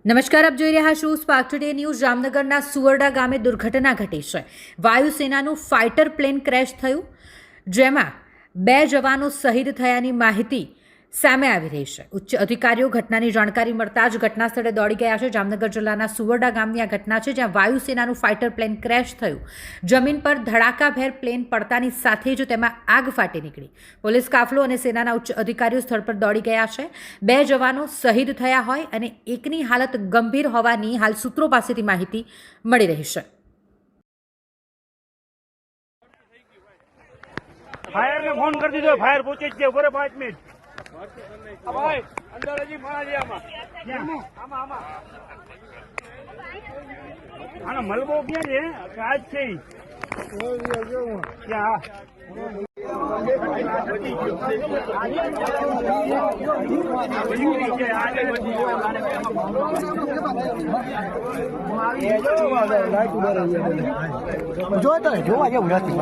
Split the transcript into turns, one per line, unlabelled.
નમસ્કાર, આપ જોઈ રહ્યા છો સ્પાર્ક ટુડે ન્યૂઝ। જામનગરના સુવરડા ગામે દુર્ઘટના ઘટી છે। વાયુસેનાનું ફાઇટર પ્લેન ક્રેશ થયું, જેમાં 2 જવાનો શહીદ થયાની માહિતી સામે આવી રહી છે। ઉચ્ચ અધિકારીઓ ઘટનાની જાણકારી મળતા જ ઘટના સ્થળે દોડી ગયા છે। જામનગર જિલ્લાના સુવરડા ગામની આ ઘટના છે, જ્યાં વાયુસેનાનું ફાઇટર પ્લેન ક્રેશ થયું। જમીન પર ધડાકાભેર પ્લેન પડતાની સાથે જ તેમાં આગ ફાટી નીકળી। પોલીસ કાફલો અને સેનાના ઉચ્ચ અધિકારીઓ સ્થળ પર દોડી ગયા છે। 2 જવાનો શહીદ થયા હોય અને એકની હાલત ગંભીર હોવાની હાલ સૂત્રો પાસેથી માહિતી મળી રહી છે।
फायर ने फोन कर दीजिए, फायर पहुंचे थे पूरे 5 मिनट। भाई अंदर जी मारा जी आना मलबो क्या है आज से ही क्या
જોતા જોવા જેવું નથી।